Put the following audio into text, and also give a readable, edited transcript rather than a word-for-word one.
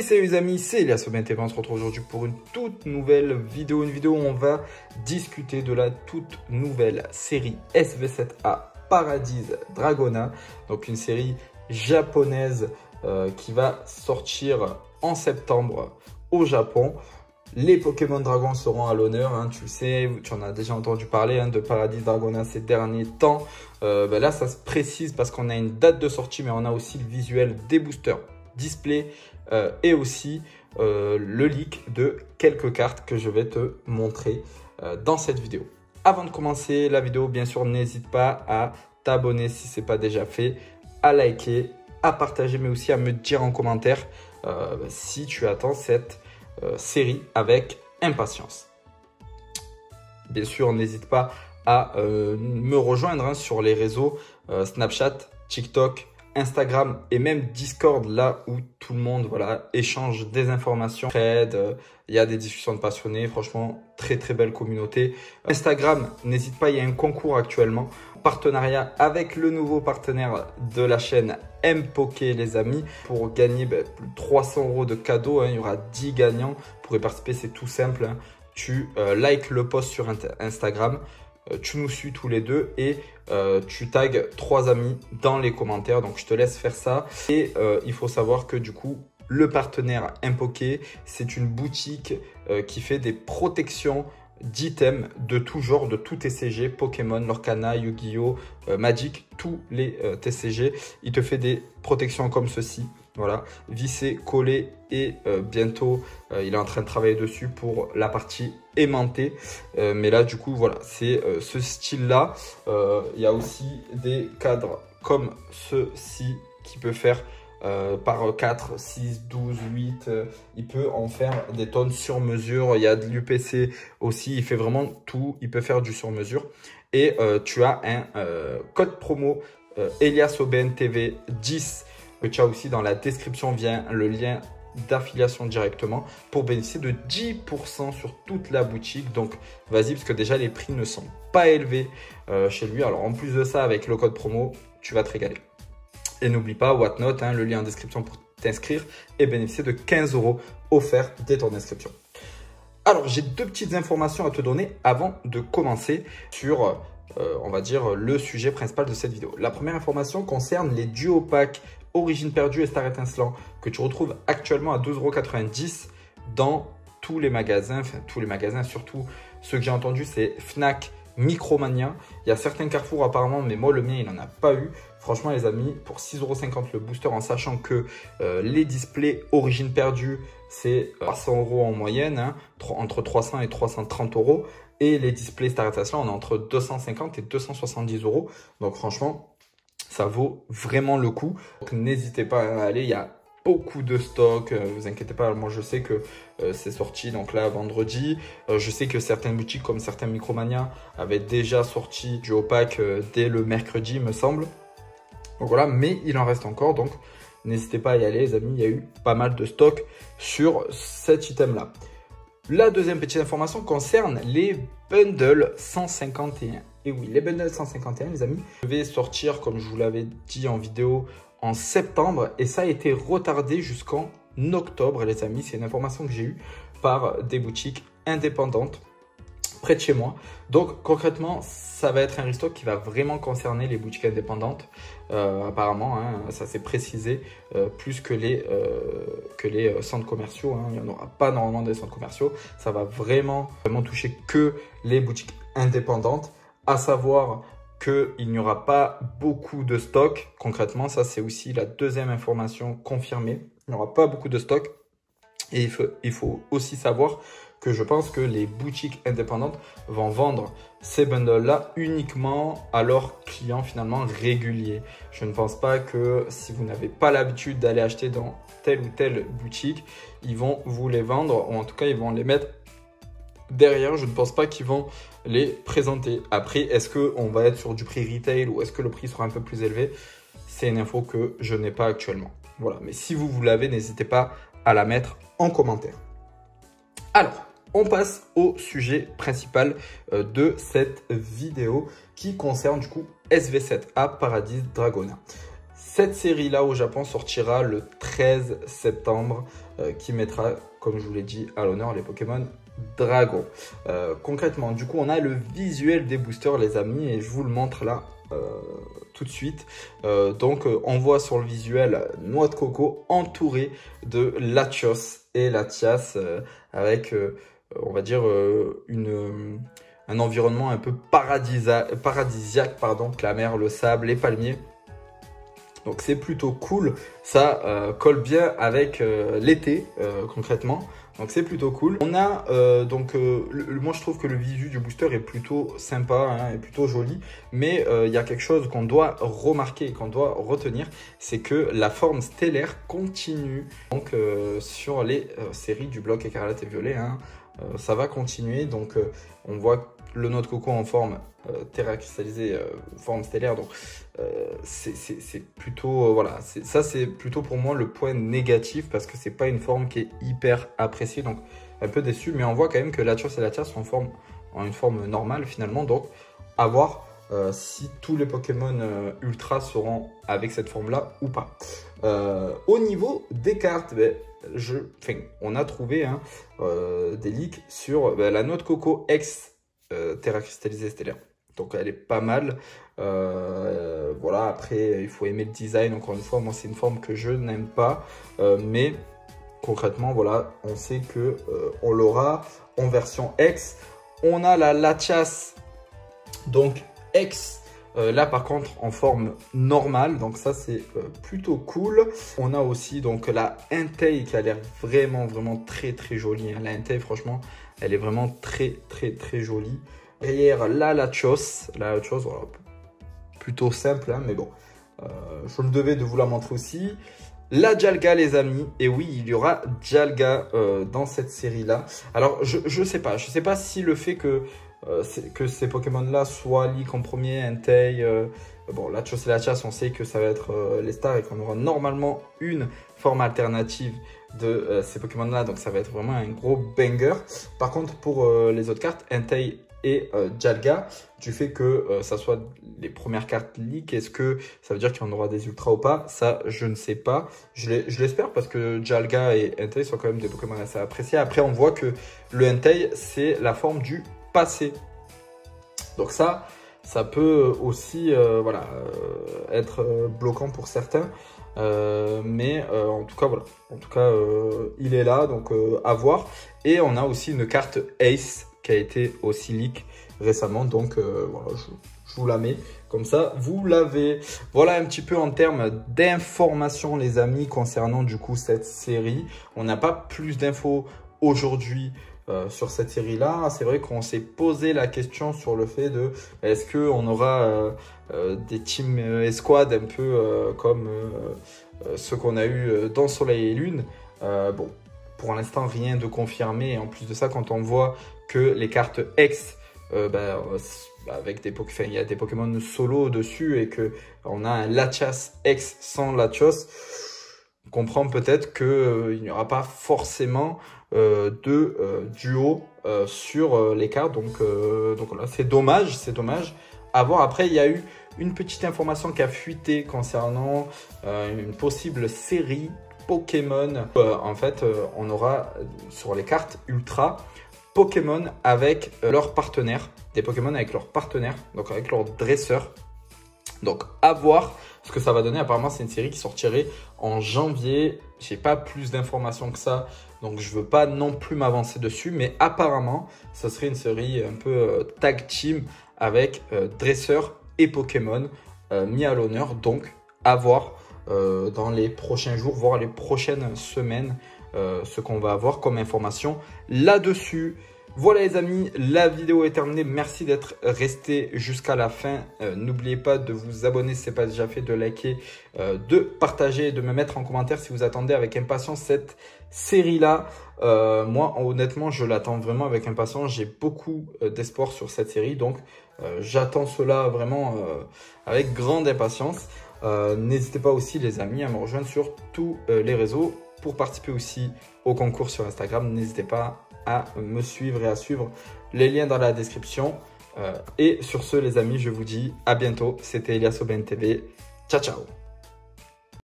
Salut les amis, c'est Elias Aubin TV. On se retrouve aujourd'hui pour une toute nouvelle vidéo. Une vidéo où on va discuter de la toute nouvelle série SV7A Paradise Dragona. Donc une série japonaise qui va sortir en septembre au Japon. Les Pokémon Dragons seront à l'honneur, hein, tu le sais, tu en as déjà entendu parler de Paradise Dragona ces derniers temps. Là, ça se précise parce qu'on a une date de sortie, mais on a aussi le visuel des boosters display et aussi le leak de quelques cartes que je vais te montrer dans cette vidéo. Avant de commencer la vidéo, bien sûr, n'hésite pas à t'abonner si ce n'est pas déjà fait, à liker, à partager, mais aussi à me dire en commentaire si tu attends cette série avec impatience. Bien sûr, n'hésite pas à me rejoindre sur les réseaux Snapchat, TikTok, Instagram et même Discord, là où tout le monde échange des informations, il y a des discussions de passionnés, franchement très belle communauté. Instagram, n'hésite pas, il y a un concours actuellement, partenariat avec le nouveau partenaire de la chaîne Mpoké les amis, pour gagner plus de 300 € de cadeaux, il y aura 10 gagnants. Pour y participer, c'est tout simple, tu likes le post sur Instagram, tu nous suis tous les deux et tu tags 3 amis dans les commentaires. Donc je te laisse faire ça. Et il faut savoir que du coup, le partenaire Mpoké, c'est une boutique qui fait des protections d'items de tout genre, de tout TCG, Pokémon, Lorcana, Yu-Gi-Oh, Magic, tous les TCG. Il te fait des protections comme ceci. Voilà, vissé, collé et bientôt il est en train de travailler dessus pour la partie aimantée. Mais là du coup voilà, c'est ce style là. Il y a aussi des cadres comme ceci qui peut faire par 4, 6, 12, 8. Il peut en faire des tonnes sur mesure. Il y a de l'UPC aussi, il fait vraiment tout. Il peut faire du sur mesure. Et tu as un code promo Elias Aubin TV 10 que tu as aussi dans la description via le lien d'affiliation directement pour bénéficier de 10% sur toute la boutique. Donc vas-y, parce que déjà les prix ne sont pas élevés chez lui. Alors en plus de ça, avec le code promo, tu vas te régaler. Et n'oublie pas Whatnot, le lien en description pour t'inscrire et bénéficier de 15 € offerts dès ton inscription. Alors j'ai deux petites informations à te donner avant de commencer sur on va dire le sujet principal de cette vidéo. La première information concerne les duo packs Origine Perdue et Star Étincelant que tu retrouves actuellement à 12,90 € dans tous les magasins, enfin tous les magasins, surtout ceux que j'ai entendus, c'est Fnac, Micromania. Il y a certains Carrefour apparemment, mais moi le mien il n'en a pas eu. Franchement les amis, pour 6,50 € le booster, en sachant que les displays Origine Perdue c'est 300 € en moyenne, entre 300 et 330 €. Et les displays Star Étincelant, on est entre 250 et 270 €. Donc franchement, ça vaut vraiment le coup. Donc n'hésitez pas à aller, il y a beaucoup de stock, vous inquiétez pas. Moi je sais que c'est sorti donc là vendredi. Je sais que certaines boutiques comme certains Micromania avaient déjà sorti du pack dès le mercredi il me semble. Donc voilà, mais il en reste encore, donc n'hésitez pas à y aller les amis, il y a eu pas mal de stock sur cet item là. La deuxième petite information concerne les bundles 151. Et oui, les bundles 151 les amis, je vais sortir comme je vous l'avais dit en vidéo en septembre et ça a été retardé jusqu'en octobre les amis. C'est une information que j'ai eue par des boutiques indépendantes près de chez moi. Donc concrètement, ça va être un restock qui va vraiment concerner les boutiques indépendantes. Apparemment, ça s'est précisé plus que les centres commerciaux. Il n'y en aura pas normalement des centres commerciaux. Ça va vraiment toucher que les boutiques indépendantes. À savoir qu'il n'y aura pas beaucoup de stock. Concrètement, ça c'est aussi la deuxième information confirmée. Il n'y aura pas beaucoup de stock. Et il faut aussi savoir que je pense que les boutiques indépendantes vont vendre ces bundles-là uniquement à leurs clients finalement réguliers. Je ne pense pas que si vous n'avez pas l'habitude d'aller acheter dans telle ou telle boutique, ils vont vous les vendre ou en tout cas ils vont les mettre derrière. Je ne pense pas qu'ils vont les présenter. Après, est-ce qu'on va être sur du prix retail ou est-ce que le prix sera un peu plus élevé? C'est une info que je n'ai pas actuellement. Voilà, mais si vous l'avez, n'hésitez pas à la mettre en commentaire. Alors, on passe au sujet principal de cette vidéo qui concerne du coup SV7A Paradise Dragona. Cette série-là au Japon sortira le 13 septembre, qui mettra, comme je vous l'ai dit, à l'honneur les Pokémon Dragon. Concrètement, du coup, on a le visuel des boosters, les amis, et je vous le montre là tout de suite. On voit sur le visuel Noix de Coco entouré de Latios et Latias avec, on va dire, un environnement un peu paradisiaque, pardon, la mer, le sable, les palmiers. Donc c'est plutôt cool, ça colle bien avec l'été concrètement, donc c'est plutôt cool. On a moi je trouve que le visu du booster est plutôt sympa, hein, est plutôt joli, mais il y a quelque chose qu'on doit remarquer, qu'on doit retenir, c'est que la forme stellaire continue donc sur les séries du bloc écarlate et violet, hein, ça va continuer, donc on voit le Noix de Coco en forme terra cristallisée, forme stellaire, donc c'est plutôt voilà, ça c'est plutôt pour moi le point négatif parce que c'est pas une forme qui est hyper appréciée, donc un peu déçu, mais on voit quand même que Latios et Latias sont en une forme normale finalement, donc à voir si tous les Pokémon Ultra seront avec cette forme là ou pas. Au niveau des cartes, on a trouvé hein, des leaks sur la Noix de Coco X terra cristallisée stellaire, donc elle est pas mal. Voilà, après il faut aimer le design, encore une fois moi c'est une forme que je n'aime pas, mais concrètement voilà, on sait que on l'aura en version X. On a la Latias donc X, là par contre en forme normale, donc ça c'est plutôt cool. On a aussi donc la Entei qui a l'air vraiment très jolie, hein. La Entei franchement elle est vraiment très jolie. Derrière la Latios, voilà, plutôt simple hein, mais bon, je me devais de vous la montrer aussi. La Dialga les amis, et oui il y aura Dialga dans cette série là. Alors je sais pas si le fait que ces Pokémon là soient leak en premier, Entei, bon Latios et Latias on sait que ça va être les stars et qu'on aura normalement une forme alternative de ces Pokémon là, donc ça va être vraiment un gros banger. Par contre pour les autres cartes, Entei et Dialga, du fait que ça soit les premières cartes leak, est-ce que ça veut dire qu'il y en aura des ultras ou pas? Ça je ne sais pas, je l'espère parce que Dialga et Entei sont quand même des Pokémon assez appréciés. Après on voit que le Entei c'est la forme du passé, donc ça peut aussi voilà, être bloquant pour certains, mais en tout cas voilà, en tout cas il est là, donc à voir. Et on a aussi une carte Ace qui a été aussi leak récemment, donc voilà, je vous la mets comme ça, vous l'avez. Voilà un petit peu en termes d'informations les amis concernant du coup cette série. On n'a pas plus d'infos aujourd'hui sur cette série là. C'est vrai qu'on s'est posé la question sur le fait de est-ce qu'on aura des teams escouade un peu comme ceux qu'on a eu dans Soleil et Lune. Bon, pour l'instant rien de confirmé, et en plus de ça quand on voit que les cartes X avec des il y a des Pokémon solo dessus et que on a un Latias X sans Latios, on comprend peut-être qu'il n'y aura pas forcément de duo sur les cartes, donc voilà, c'est dommage, à voir. Après il y a eu une petite information qui a fuité concernant une possible série Pokémon. En fait on aura sur les cartes Ultra Pokémon avec leurs partenaires, des Pokémon avec leurs partenaires, donc avec leurs dresseurs. Donc à voir ce que ça va donner. Apparemment c'est une série qui sortirait en janvier. J'ai pas plus d'informations que ça, donc je veux pas non plus m'avancer dessus. Mais apparemment ça serait une série un peu tag team avec dresseurs et Pokémon mis à l'honneur. Donc à voir dans les prochains jours, voire les prochaines semaines, ce qu'on va avoir comme information là-dessus. Voilà les amis, la vidéo est terminée. Merci d'être resté jusqu'à la fin. N'oubliez pas de vous abonner si ce n'est pas déjà fait, de liker, de partager et de me mettre en commentaire si vous attendez avec impatience cette série-là. Moi, honnêtement, je l'attends vraiment avec impatience. J'ai beaucoup d'espoir sur cette série. Donc, j'attends cela vraiment avec grande impatience. N'hésitez pas aussi les amis à me rejoindre sur tous les réseaux. Pour participer aussi au concours sur Instagram, n'hésitez pas à me suivre et à suivre les liens dans la description. Et sur ce les amis, je vous dis à bientôt. C'était Elias OBN TV. Ciao ciao.